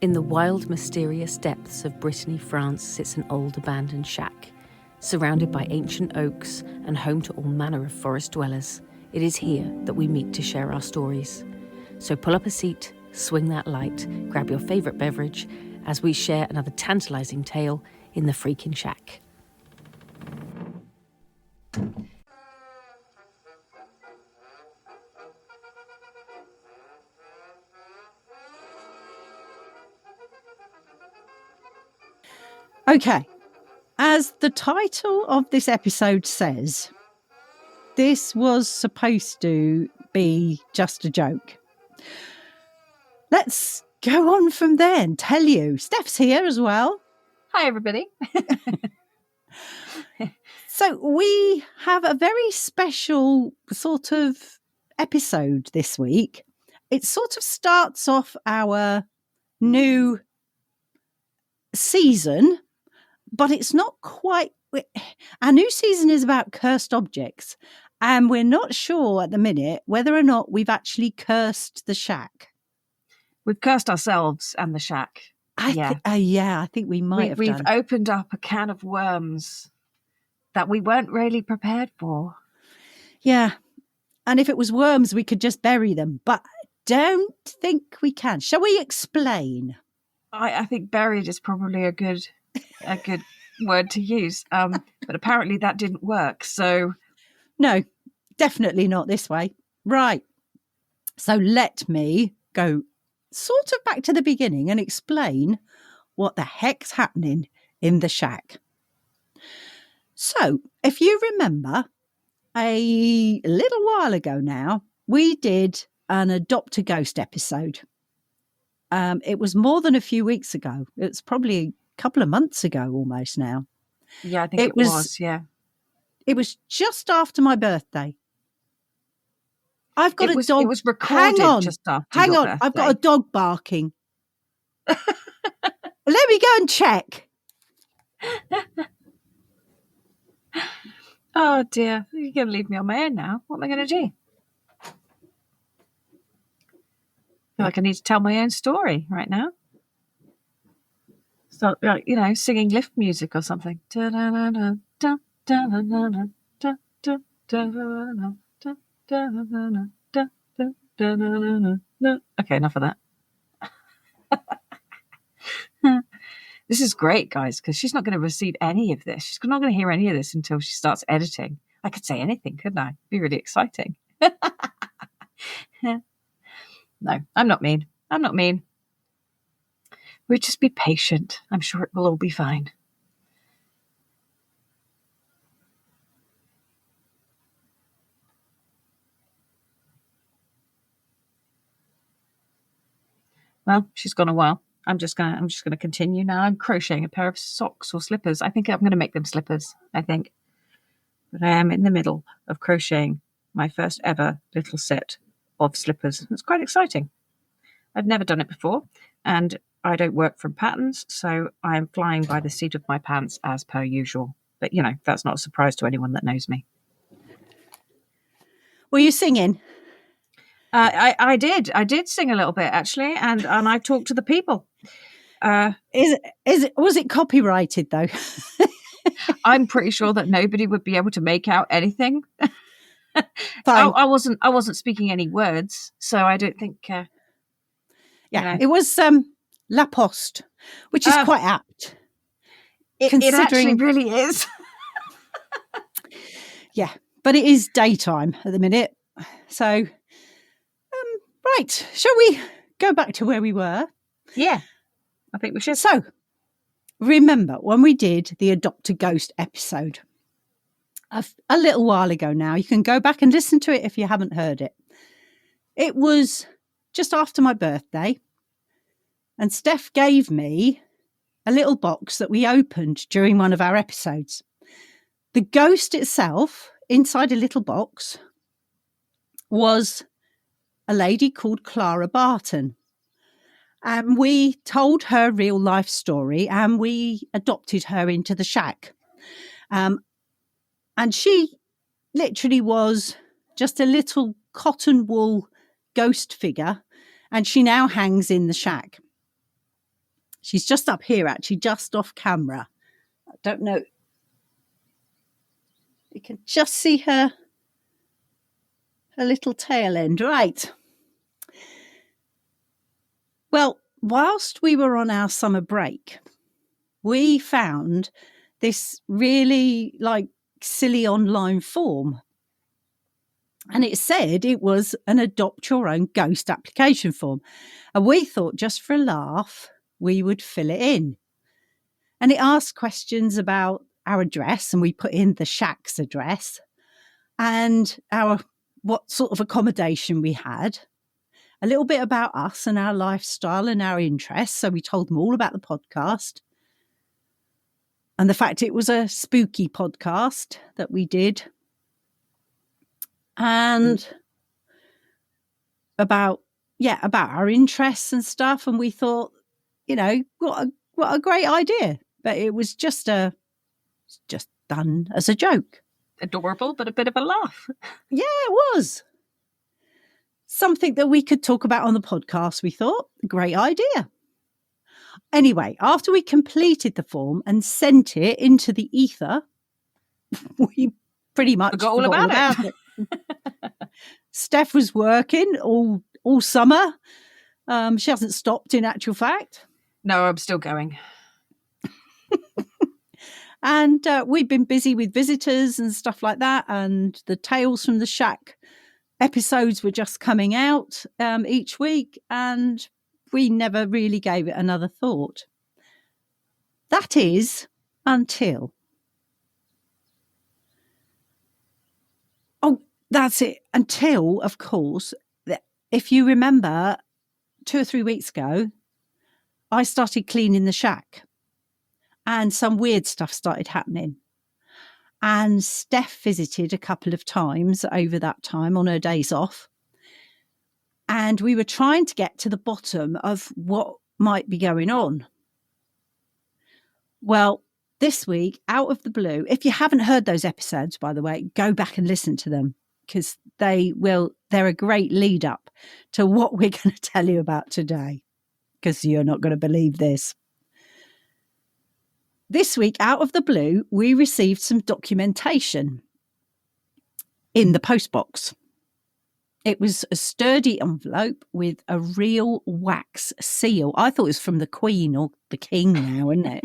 In the wild, mysterious depths of Brittany, France, sits an old abandoned shack. Surrounded by ancient oaks and home to all manner of forest dwellers, it is here that we meet to share our stories. So pull up a seat, swing that light, grab your favourite beverage as we share another tantalising tale in the freaking shack. Okay, as the title of this episode says, this was supposed to be just a joke. Let's go on from there and tell you. Steph's here as well. Hi, everybody. So we have a very special sort of episode this week. It sort of starts off our new season, but it's not quite. Our new season is about cursed objects, and we're not sure at the minute whether or not we've actually cursed the shack. We've cursed ourselves and the shack. I think we might have We've done. opened up a can of worms that we weren't really prepared for. Yeah, and if it was worms, we could just bury them, but I don't think we can. Shall we explain? I think buried is probably a good word to use, but apparently that didn't work. So no, definitely not this way. Right. So let me go sort of back to the beginning and explain what the heck's happening in the shack. So if you remember, a little while ago now, we did an Adopt a Ghost episode. It was more than a few weeks ago. It's probably a couple of months ago almost now. Yeah, I think it was. Yeah. It was just after my birthday. I've got a dog. It was recorded just after your birthday. I've got a dog barking. Let me go and check. Oh dear, you're going to leave me on my own now. What am I going to do? I feel like I need to tell my own story right now. So, like, singing lift music or something. Okay, enough of that. This is great, guys, because she's not going to receive any of this. She's not going to hear any of this until she starts editing. I could say anything, couldn't I? It'd be really exciting. No, I'm not mean. We'll just be patient. I'm sure it will all be fine. Well, she's gone a while. I'm just gonna continue now. I'm crocheting a pair of socks or slippers. I think I'm gonna make them slippers. But I am in the middle of crocheting my first ever little set of slippers. It's quite exciting. I've never done it before, and I don't work from patterns, so I am flying by the seat of my pants as per usual. But that's not a surprise to anyone that knows me. Were you singing? I did sing a little bit actually, and I talked to the people. Was it copyrighted though? I'm pretty sure that nobody would be able to make out anything. Fine. I wasn't speaking any words, so I don't think. It was La Poste, which is quite apt. It actually really is. Yeah, but it is daytime at the minute, so. Right, shall we go back to where we were? Yeah, I think we should. So, remember when we did the Adopt a Ghost episode a little while ago now? You can go back and listen to it if you haven't heard it. It was just after my birthday, and Steph gave me a little box that we opened during one of our episodes. The ghost itself, inside a little box, was a lady called Clara Barton. And we told her real life story and we adopted her into the shack. And she literally was just a little cotton wool ghost figure, and she now hangs in the shack. She's just up here, actually, just off camera. I don't know. You can just see her little tail end. Right. Well, whilst we were on our summer break, we found this really silly online form. And it said it was an adopt your own ghost application form. And we thought just for a laugh, we would fill it in. And it asked questions about our address, and we put in the shack's address and what sort of accommodation we had, a little bit about us and our lifestyle and our interests. So we told them all about the podcast and the fact it was a spooky podcast that we did, and about our interests and stuff. And we thought, what a great idea. But it was just done as a joke. Adorable, but a bit of a laugh. Yeah, it was. Something that we could talk about on the podcast, we thought. Great idea. Anyway, after we completed the form and sent it into the ether, we pretty much forgot all about it. Steph was working all summer. She hasn't stopped, in actual fact. No, I'm still going. And we've been busy with visitors and stuff like that. And the Tales from the Shack episodes were just coming out each week. And we never really gave it another thought. That is until... Oh, that's it. Until, of course, if you remember, 2 or 3 weeks ago, I started cleaning the shack. And some weird stuff started happening. And Steph visited a couple of times over that time on her days off. And we were trying to get to the bottom of what might be going on. Well, this week, out of the blue, if you haven't heard those episodes, by the way, go back and listen to them, because they're a great lead up to what we're going to tell you about today, because you're not going to believe this. This week, out of the blue, we received some documentation in the postbox. It was a sturdy envelope with a real wax seal. I thought it was from the Queen or the King now, isn't it?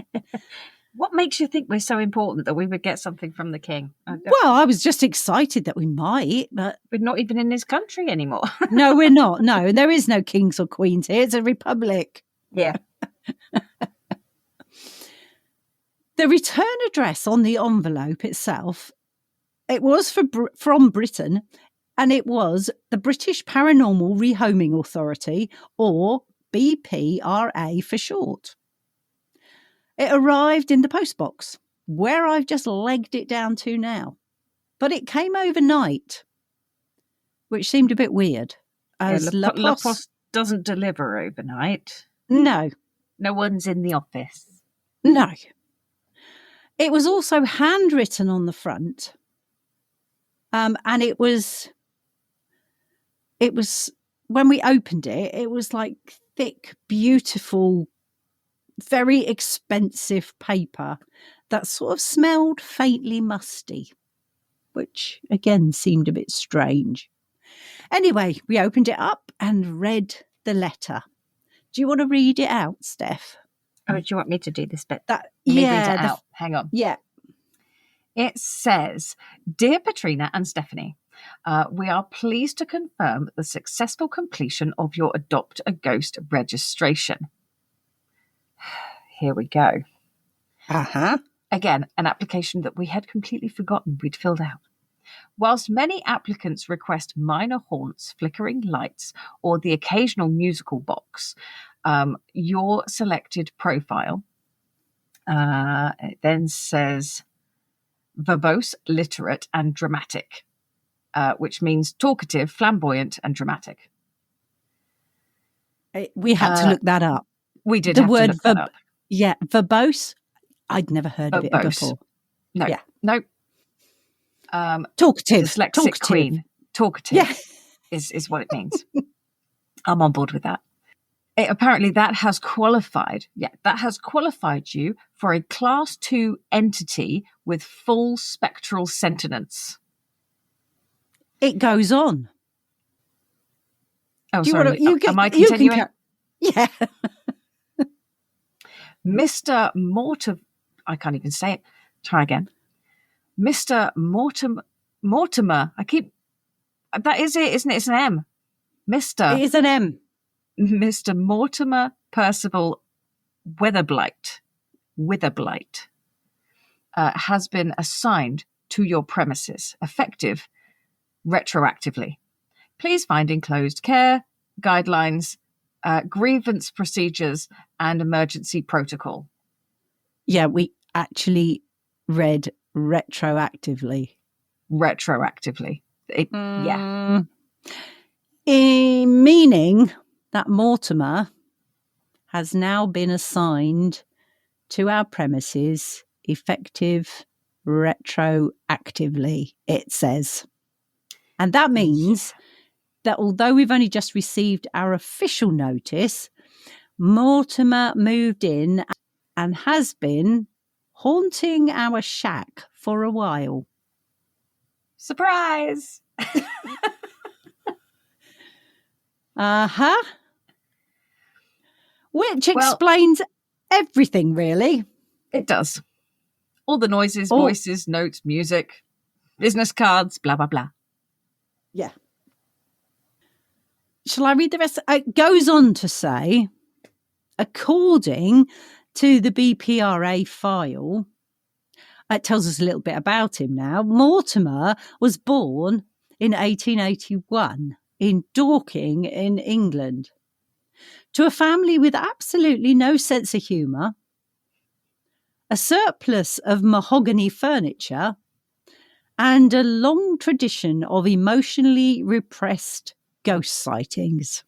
What makes you think we're so important that we would get something from the King? Well, I was just excited that we might, but... We're not even in this country anymore. No, we're not. No, there is no kings or queens here. It's a republic. Yeah. The return address on the envelope itself, it was from Britain, and it was the British Paranormal Rehoming Authority, or BPRA for short. It arrived in the postbox, where I've just legged it down to now. But it came overnight, which seemed a bit weird. As La Poste doesn't deliver overnight. No. No one's in the office. No. It was also handwritten on the front. And it was, when we opened it, it was like thick, beautiful, very expensive paper that sort of smelled faintly musty, which again seemed a bit strange. Anyway, we opened it up and read the letter. Do you want to read it out, Steph? Oh, do you want me to do this bit? Read it out. Hang on. Yeah. It says, Dear Patrina and Stephanie, we are pleased to confirm the successful completion of your Adopt a Ghost registration. Here we go. Uh-huh. Again, an application that we had completely forgotten we'd filled out. Whilst many applicants request minor haunts, flickering lights, or the occasional musical box, your selected profile, it then says verbose, literate, and dramatic, which means talkative, flamboyant, and dramatic. We had to look that up. We did have to look that up. Yeah, verbose. I'd never heard of it before. No, yeah. No. Talkative. Dyslexic queen. Talkative yeah. is what it means. I'm on board with that. apparently that has qualified. Yeah, that has qualified you for a Class 2 entity with full spectral sentience. It goes on. Oh, Do you sorry. want to? Am I continuing? Yeah. Mr. Mortimer. I can't even say it. Try again. Mr. Mortimer. That is it, isn't it? It's an M. It is an M. Mr. Mortimer Percival Witherblight has been assigned to your premises, effective retroactively. Please find enclosed care, guidelines, grievance procedures, and emergency protocol. Yeah, we actually read retroactively. Retroactively. Yeah. Meaning that Mortimer has now been assigned to our premises effective retroactively, it says. And that means that although we've only just received our official notice, Mortimer moved in and has been haunting our shack for a while. Surprise! Uh-huh. Which explains everything, really. It does. All the noises, voices, notes, music, business cards, blah, blah, blah. Yeah. Shall I read the rest? It goes on to say, according to the BPRA file, it tells us a little bit about him now. Mortimer was born in 1881 in Dorking in England to a family with absolutely no sense of humour, a surplus of mahogany furniture, and a long tradition of emotionally repressed ghost sightings.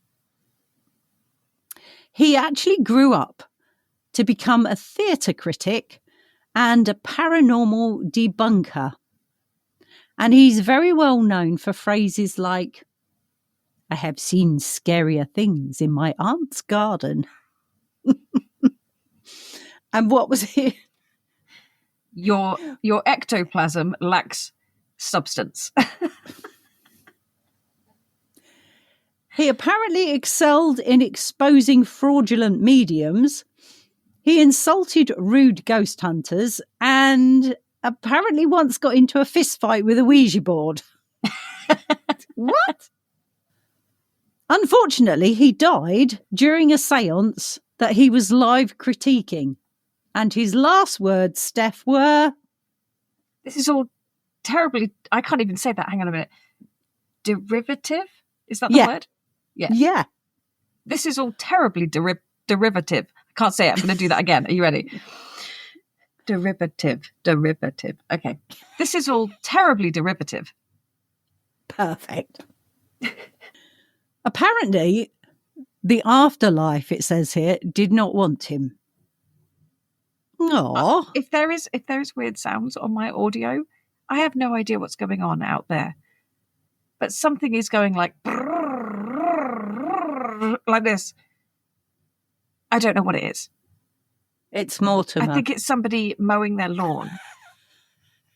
He actually grew up to become a theatre critic and a paranormal debunker. And he's very well known for phrases like, I have seen scarier things in my aunt's garden. And what was it? Your ectoplasm lacks substance. He apparently excelled in exposing fraudulent mediums. He insulted rude ghost hunters and apparently once got into a fist fight with a Ouija board. What? Unfortunately, he died during a seance that he was live critiquing. And his last words, Steph, were... This is all terribly... I can't even say that. Hang on a minute. Derivative? Is that the word? Yeah. This is all terribly derivative. I can't say it. I'm going to do that again. Are you ready? Derivative. Okay. This is all terribly derivative. Perfect. Apparently, the afterlife, it says here, did not want him. Aww. If there is weird sounds on my audio, I have no idea what's going on out there. But something is going like this. I don't know what it is. It's Mortimer. I think it's somebody mowing their lawn.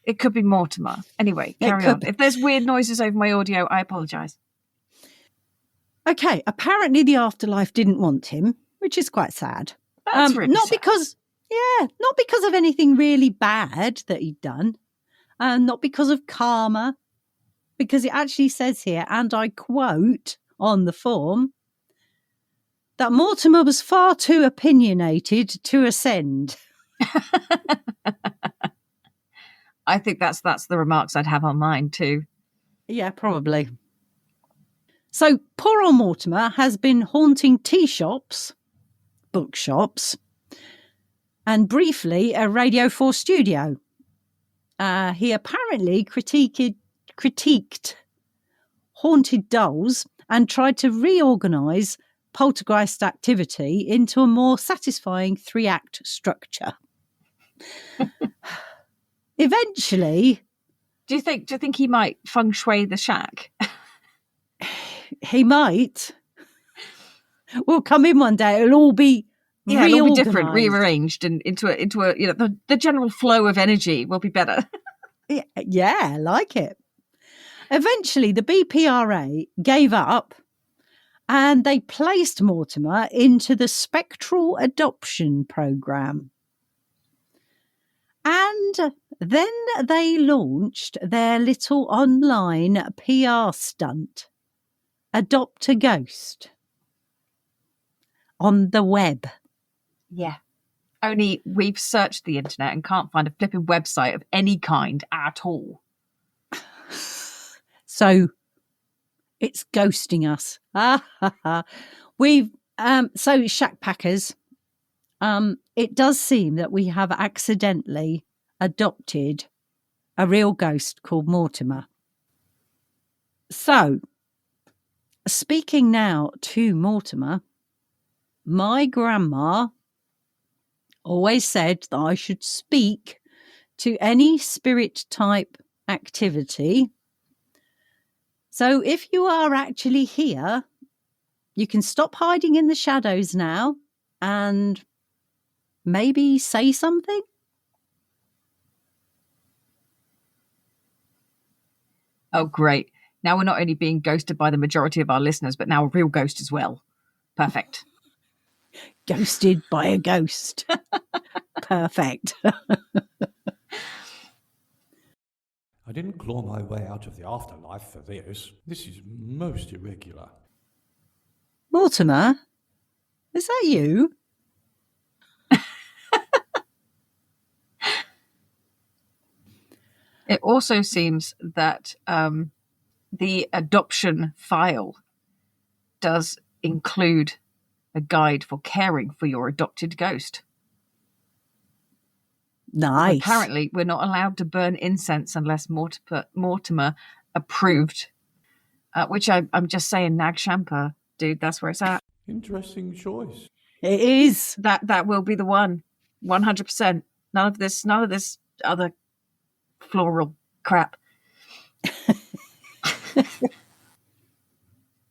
It could be Mortimer. Anyway, carry on. If there's weird noises over my audio, I apologise. Okay, apparently the afterlife didn't want him, which is quite sad. That's really sad. Not because of anything really bad that he'd done, not because of karma, because it actually says here, and I quote on the form, that Mortimer was far too opinionated to ascend. I think that's the remarks I'd have on mine too. Yeah, probably. So poor old Mortimer has been haunting tea shops, bookshops, and briefly a Radio 4 studio. He apparently critiqued haunted dolls and tried to reorganise poltergeist activity into a more satisfying 3-act structure. Eventually... Do you think he might feng shui the shack? He might. We'll come in one day. It'll all be it'll be different, reorganised. rearranged, and into a the general flow of energy will be better. Yeah, I like it. Eventually, the BPRA gave up and they placed Mortimer into the Spectral Adoption Programme. And then they launched their little online PR stunt, Adopt a Ghost, on the web. Yeah. Only we've searched the internet and can't find a flipping website of any kind at all. So it's ghosting us. We've so shackpackers. It does seem that we have accidentally adopted a real ghost called Mortimer. So, speaking now to Mortimer, my grandma always said that I should speak to any spirit type activity. So if you are actually here, you can stop hiding in the shadows now and maybe say something. Oh, great. Now we're not only being ghosted by the majority of our listeners, but now a real ghost as well. Perfect. Ghosted by a ghost. Perfect. I didn't claw my way out of the afterlife for this. This is most irregular. Mortimer, is that you? It also seems that the adoption file does include a guide for caring for your adopted ghost. Nice. Apparently, we're not allowed to burn incense unless Mortimer approved, which I'm just saying, Nag Shampa, dude, that's where it's at. Interesting choice. It is. That will be the one, 100%. None of this other floral crap.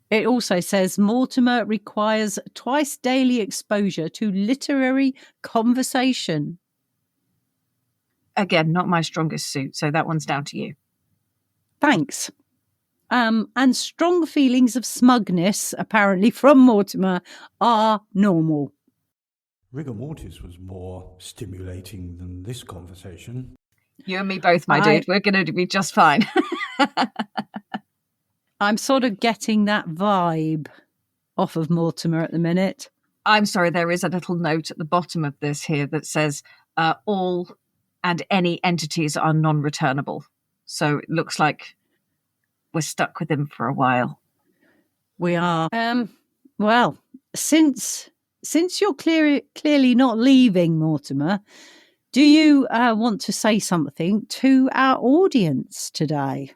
It also says Mortimer requires twice daily exposure to literary conversation. Again, not my strongest suit, so that one's down to you. Thanks. And strong feelings of smugness, apparently from Mortimer, are normal. Rigor mortis was more stimulating than this conversation. You and me both, my dude. We're going to be just fine. I'm sort of getting that vibe off of Mortimer at the minute. I'm sorry, there is a little note at the bottom of this here that says all and any entities are non-returnable. So it looks like we're stuck with him for a while. We are. Well, since you're clearly not leaving, Mortimer, do you want to say something to our audience today?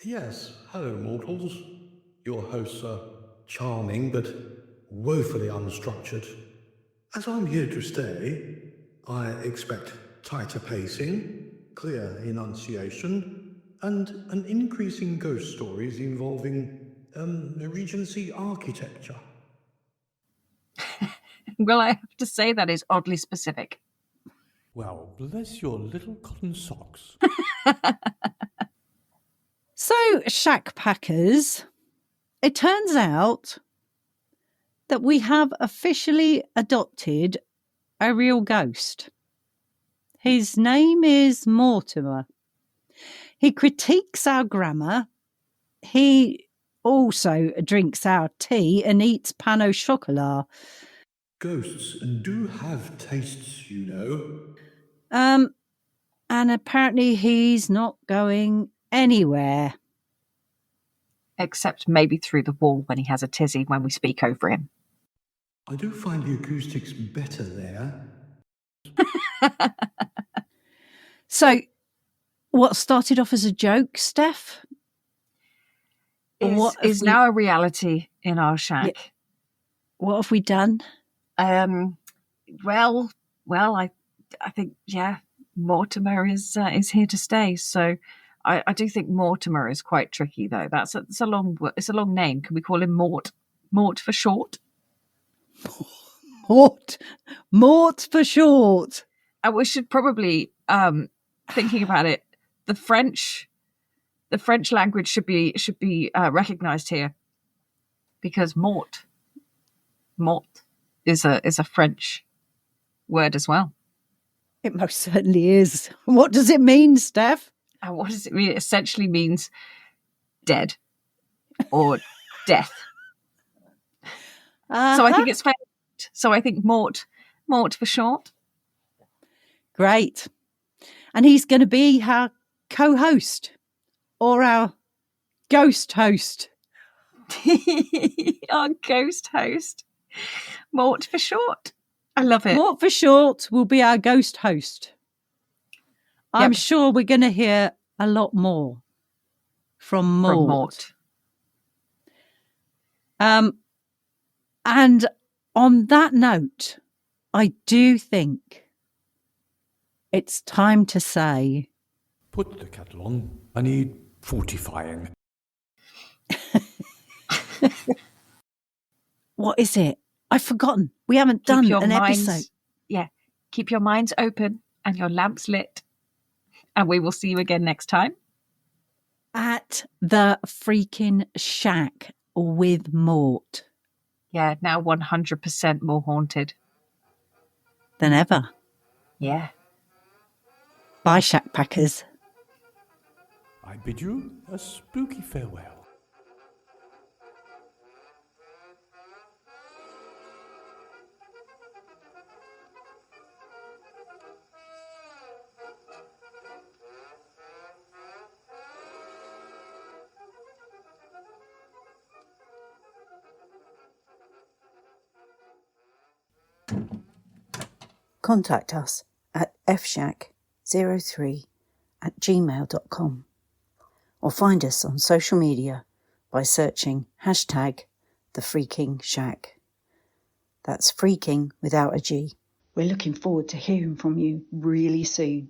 Yes, hello mortals. Your hosts are charming but woefully unstructured. As I'm here to stay, I expect tighter pacing, clear enunciation, and an increase in ghost stories involving Regency architecture. Well, I have to say that is oddly specific. Well, bless your little cotton socks. So, shackpackers, it turns out that we have officially adopted a real ghost. His name is Mortimer. He critiques our grammar. He also drinks our tea and eats pain au chocolat. Ghosts do have tastes, you know. And apparently he's not going anywhere. Except maybe through the wall when he has a tizzy when we speak over him. I do find the acoustics better there. So, what started off as a joke, Steph? Is now a reality in our shack. Yeah. What have we done? Well, I think, yeah, Mortimer is here to stay. So I do think Mortimer is quite tricky, though. It's a long name. Can we call him Mort? Mort for short. Mort for short. And we should probably, thinking about it, the French language should be recognised here, because mort is a French word as well. It most certainly is. What does it mean, Steph? And what does it mean? It essentially means dead or death. So I think it's fair. So I think mort for short. Great. And he's going to be our co-host or our ghost host. Our ghost host. Mort for short. I love it. Mort for short will be our ghost host. I'm Yep. sure we're going to hear a lot more from Mort. And on that note, I do think it's time to say, Put the kettle on. I need fortifying. what is it? I've forgotten. We haven't done an episode. Yeah. Keep your minds open and your lamps lit. And we will see you again next time At the freaking shack with Mort. Yeah, now 100% more haunted Than ever. Yeah. Bye, Shackpackers. I bid you a spooky farewell. Contact us at fshack03@gmail.com or find us on social media by searching #TheFreaking That's freaking without a G. We're looking forward to hearing from you really soon.